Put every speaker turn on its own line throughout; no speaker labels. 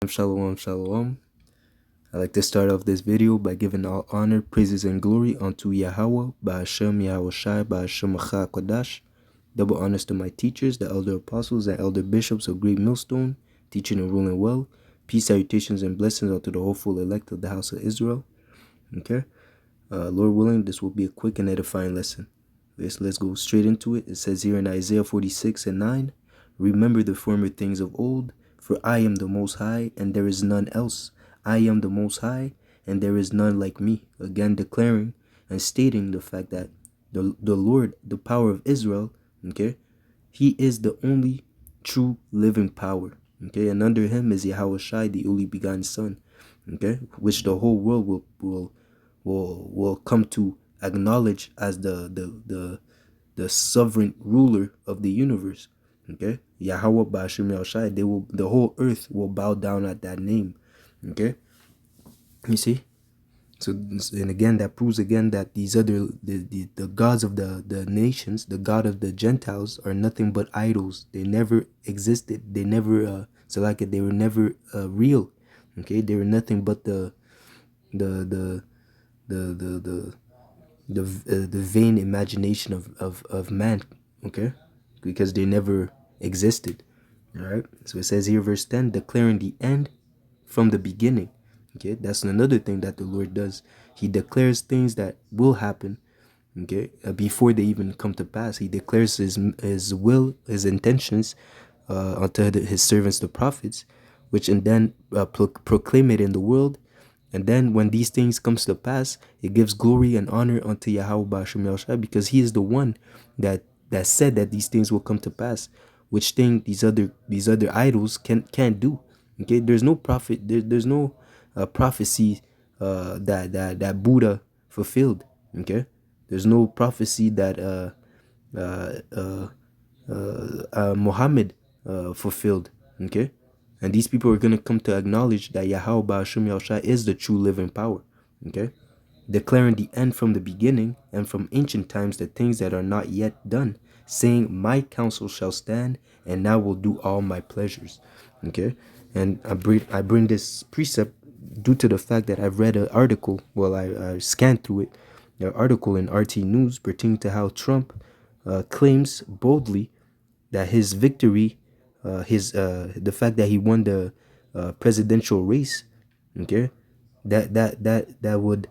Shalom, shalom. I'd like to start off this video by giving all honor, praises, and glory unto Yahweh, Ba'ashem Yahweh Shai, Ba'ashem Acha Kodash. Double honors to my teachers, the elder apostles and elder bishops of Great Millstone, teaching and ruling well. Peace, salutations, and blessings unto the hopeful elect of the house of Israel. Okay? Lord willing, this will be a quick and edifying lesson. Let's go straight into it. It says here in Isaiah 46 and 9, remember the former things of old, for I am the Most High, and there is none else. I am the Most High, and there is none like me. Again, declaring and stating the fact that the Lord, the power of Israel, okay, he is the only true living power, okay, and under him is Yahweh Shai, the only begotten Son, okay, which the whole world will come to acknowledge as the sovereign ruler of the universe. Okay, Yahweh Ba'ashem Yahushai, the whole earth will bow down at that name. Okay, you see. So, and again, that proves again that these other the gods of the nations, the god of the Gentiles, are nothing but idols. They never existed. They never they were never real. Okay, they were nothing but the the the the the the vain imagination of man. Okay, because they never existed. All right, so it says here, verse 10, declaring the end from the beginning. Okay, that's another thing that the Lord does. He declares things that will happen, okay, before they even come to pass. He declares his will, his intentions unto his servants, the prophets, which and then proclaim it in the world. And then when these things comes to pass, it gives glory and honor unto Yahweh Ba'ashem Yahushua, because he is the one that said that these things will come to pass, which thing these other idols can't do. Okay, there's no prophet, there's no prophecy that Buddha fulfilled. Okay, there's no prophecy that Muhammad fulfilled. Okay, and these people are going to come to acknowledge that Yahweh Ba'ashem Yahushua is the true living power. Okay, declaring the end from the beginning, and from ancient times the things that are not yet done, saying, my counsel shall stand, and now will do all my pleasures. Okay, and I bring this precept due to the fact that I've read an article. Well, I scanned through it, an article in RT News pertaining to how Trump claims boldly that his victory, the fact that he won the presidential race, okay, that would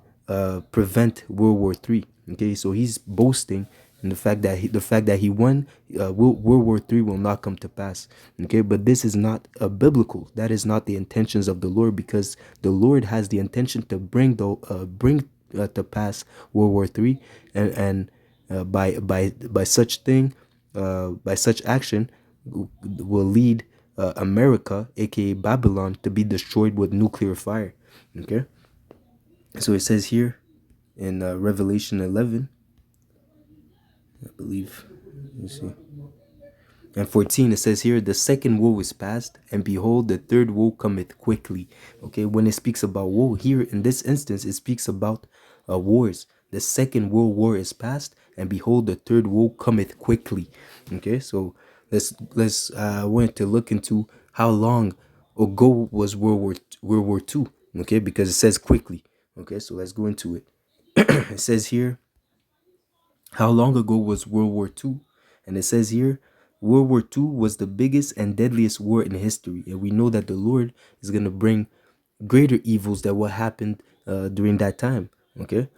prevent World War III. Okay, so he's boasting in the fact that he won, World War III will not come to pass. Okay, but this is not biblical. That is not the intentions of the Lord, because the Lord has the intention to bring to pass World War III, and by such thing, by such action, will lead America, aka Babylon, to be destroyed with nuclear fire. Okay, so it says here in Revelation 11, I believe, let me see, and 14, it says here, the second woe is past, and behold, the third woe cometh quickly. Okay, when it speaks about woe here in this instance, it speaks about wars. The second world war is past, and behold, the third woe cometh quickly. Okay, so let's I wanted to look into how long ago was World War II. Okay, because it says quickly. Okay, so let's go into it. It says here, how long ago was World War II? And it says here, World War II was the biggest and deadliest war in history. And we know that the Lord is going to bring greater evils that what happened during that time. Okay.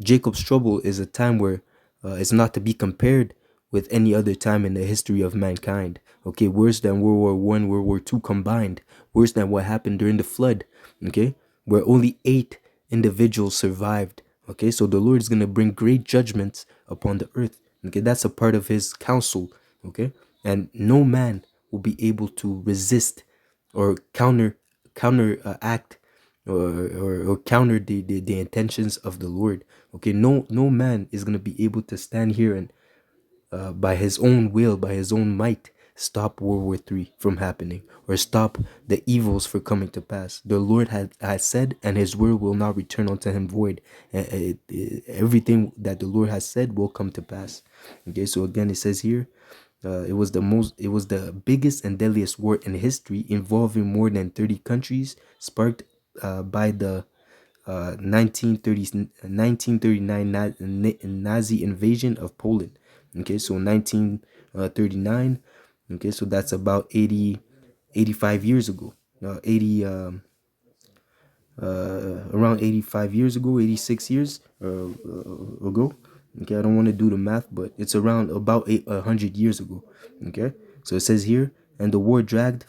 Jacob's trouble is a time where it's not to be compared with any other time in the history of mankind. Okay. Worse than World War I, World War II combined. Worse than what happened during the flood. Okay. Where only 8 individuals survived. Okay, so the Lord is going to bring great judgments upon the earth. Okay, that's a part of his counsel. Okay, and no man will be able to resist or counteract or counter the intentions of the Lord. Okay, no man is going to be able to stand here and by his own will, by his own might, stop World War III from happening, or stop the evils for coming to pass. The Lord has said, and his word will not return unto him void. Everything that the Lord has said will come to pass. Okay, so again, it says here, It was the biggest and deadliest war in history, involving more than 30 countries, sparked by the 1930s 1939 Nazi invasion of Poland. Okay, so 1939. Okay, so that's about 85 years ago. 80 around 85 years ago, 86 years ago. Okay, I don't want to do the math, but it's around about 100 years ago. Okay, so it says here, and the war dragged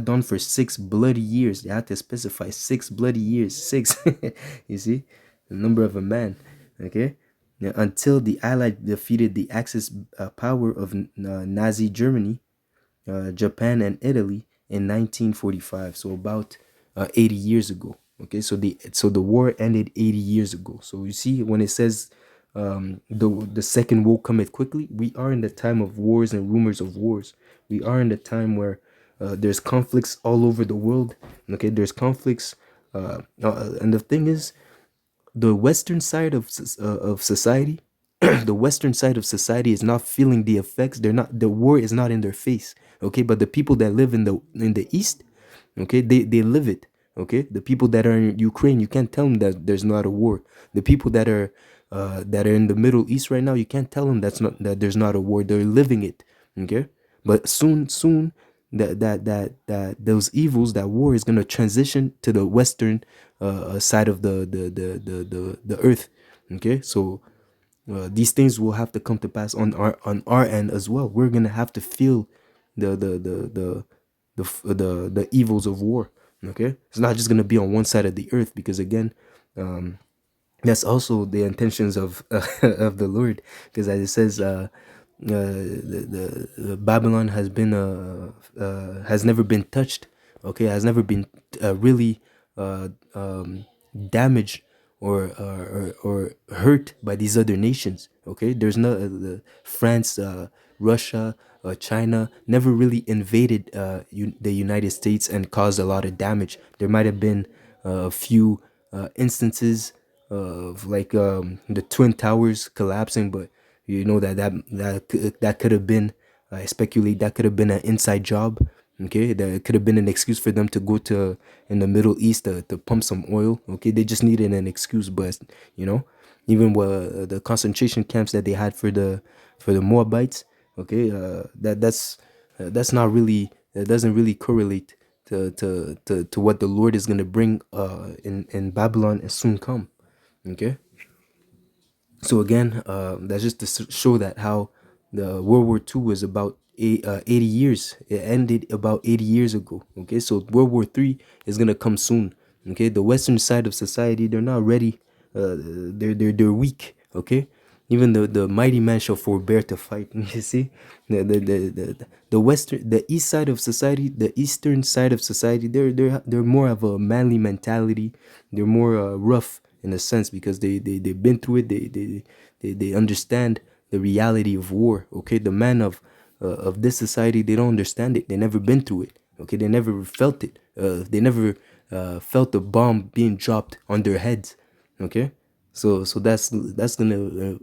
on for 6 bloody years. They had to specify 6 bloody years. Six, you see, the number of a man. Okay, yeah, until the Allied defeated the Axis power of Nazi Germany, Japan, and Italy in 1945. So about 80 years ago. Okay, so the war ended 80 years ago. So you see, when it says the second will cometh quickly, we are in the time of wars and rumors of wars. We are in the time where there's conflicts all over the world. Okay, there's conflicts, and the thing is, the western side of society, the western side of society is not feeling the effects. They're not, the war is not in their face. Okay, but the people that live in the east, okay, they live it. Okay, the people that are in Ukraine, you can't tell them that there's not a war. The people that are in the Middle East right now, you can't tell them that there's not a war. They're living it. Okay, but soon that those evils, that war is going to transition to the western side of the earth. Okay, so these things will have to come to pass on our end as well. We're gonna have to feel the evils of war. Okay, it's not just gonna be on one side of the earth, because again, that's also the intentions of of the Lord, because as it says, the Babylon has never been touched. Okay, has never been really damaged or hurt by these other nations. Okay, there's no France, Russia, China never really invaded the United States and caused a lot of damage. There might have been a few instances of like the twin towers collapsing, but you know that could have been, I speculate, that could have been an inside job. Okay, that could have been an excuse for them to go to in the Middle East to pump some oil. Okay, they just needed an excuse. But you know, even the concentration camps that they had for the Moabites, okay, that's not really, that doesn't really correlate to what the Lord is gonna bring in Babylon and soon come. Okay, so again, that's just to show that how the World War II was about 80 years. It ended about 80 years ago. Okay, so World War III is gonna come soon. Okay, the Western side of society, they're not ready. They're weak. Okay, even the mighty man shall forbear to fight. You see, the east side of society, the eastern side of society, they're more of a manly mentality. They're more rough in a sense, because they've been through it. They understand the reality of war. Okay, the man of this society, they don't understand it. They never been through it. Okay, they never felt it. They never felt the bomb being dropped on their heads. Okay, so that's gonna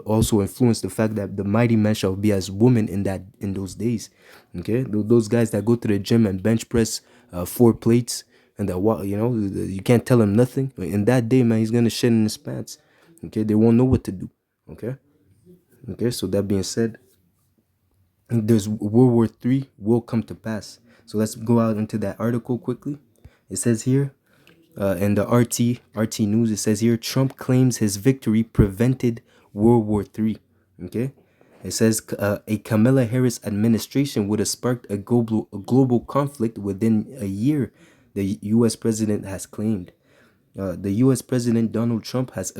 also influence the fact that the mighty man shall be as women in those days. Okay, those guys that go to the gym and bench press 4 plates, and that, you can't tell him nothing. In that day, man, he's gonna shit in his pants. Okay, they won't know what to do. Okay, okay. So that being said, there's World War III will come to pass. So let's go out into that article quickly. It says here, in the RT news, it says here, Trump claims his victory prevented World War III. Okay, it says a Kamala Harris administration would have sparked a global conflict within a year, the U.S. president has claimed. The U.S. President Donald Trump has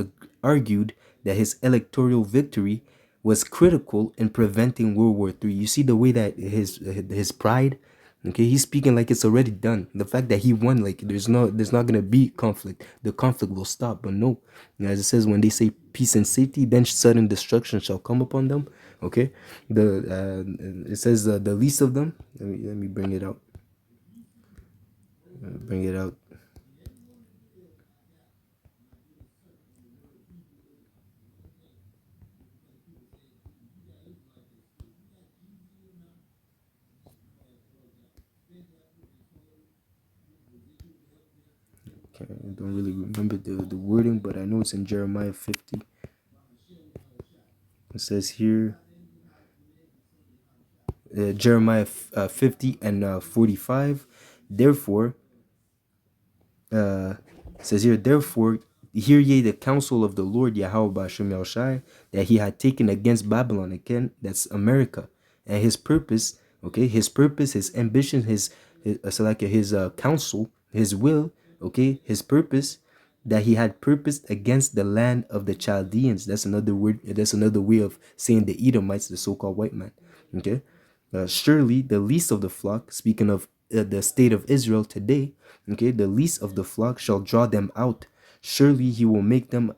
argued that his electoral victory was critical in preventing World War III. You see the way that his pride, okay, he's speaking like it's already done. The fact that he won, like there's not gonna be conflict. The conflict will stop, but no. As it says, when they say peace and safety, then sudden destruction shall come upon them. Okay, it says the least of them. Let me bring it out. Bring it out. I don't really remember the wording, but I know it's in Jeremiah 50. It says here, Jeremiah 50 and 45. Therefore, uh, it says here, therefore, hear ye the counsel of the Lord Yahweh Ba'ashem Yahushai, that he had taken against Babylon, again, that's America, and his purpose, okay, his purpose, his ambition, his counsel, his will, okay, his purpose, that he had purposed against the land of the Chaldeans. That's another word, that's another way of saying the Edomites, the so-called white man, okay. Surely the least of the flock, speaking of the state of Israel today, okay, the least of the flock shall draw them out. Surely he will make them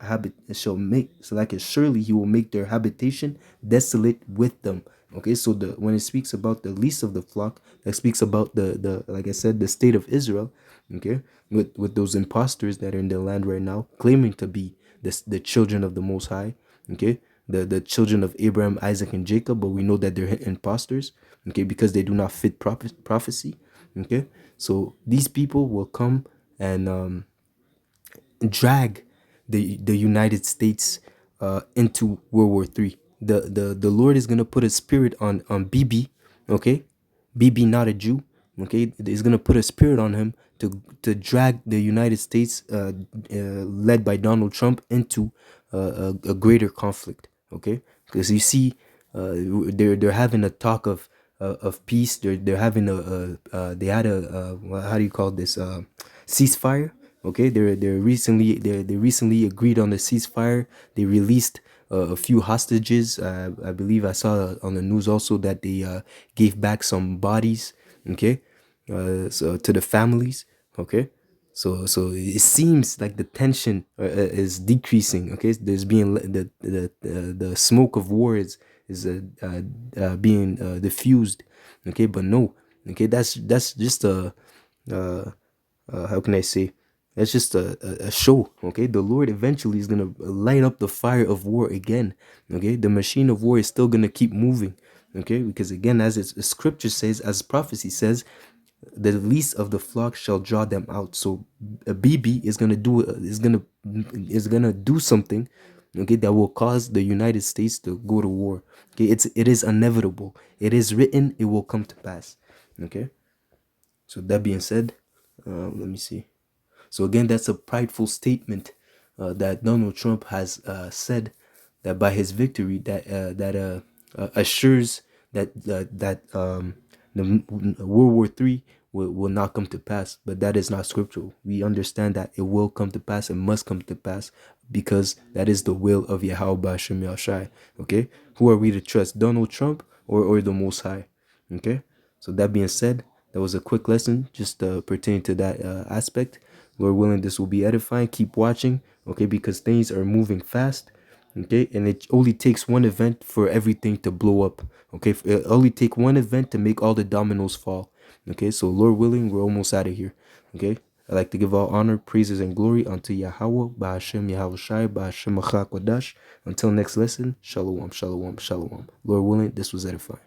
surely he will make their habitation desolate with them. Okay, so when it speaks about the least of the flock, that speaks about the like I said, the state of Israel, okay, with those imposters that are in the land right now, claiming to be the children of the Most High, okay, the children of Abraham, Isaac, and Jacob, but we know that they're imposters, okay, because they do not fit prophecy, okay. So these people will come and drag the United States into World War III. The Lord is gonna put a spirit on BB, okay, BB not a Jew, okay. He's gonna put a spirit on him to drag the United States, led by Donald Trump, into a greater conflict, okay. Because you see, they're having a talk of peace. They're having they had how do you call this, ceasefire. Okay, they recently agreed on the ceasefire. They released a few hostages. I believe I saw on the news also that they gave back some bodies. Okay, so to the families. Okay, so it seems like the tension is decreasing. Okay, there's being the smoke of war is being diffused. Okay, but no. Okay, that's just how can I say? That's just a show, okay? The Lord eventually is gonna light up the fire of war again, okay? The machine of war is still gonna keep moving, okay? Because again, as scripture says, as prophecy says, the least of the flock shall draw them out. So a BB is gonna do something, okay, that will cause the United States to go to war. Okay, it is inevitable. It is written. It will come to pass. Okay. So that being said, let me see. So again, that's a prideful statement that Donald Trump has said, that by his victory, that assures that the World War III will not come to pass. But that is not scriptural. We understand that it will come to pass and must come to pass, because that is the will of Yahweh Ba'ashem Yahushai. Okay, who are we to trust, Donald Trump or the Most High? Okay, so that being said, that was a quick lesson just pertaining to that aspect. Lord willing, this will be edifying. Keep watching, okay, because things are moving fast, okay, and it only takes one event for everything to blow up, okay. It only take one event to make all the dominoes fall, okay. So Lord willing, we're almost out of here, okay. I'd like to give all honor, praises, and glory unto Yahweh, Ba'ashem Yahushai, Ba'ashem Achak Wadash. Until next lesson, shalom, shalom, shalom. Lord willing, this was edifying.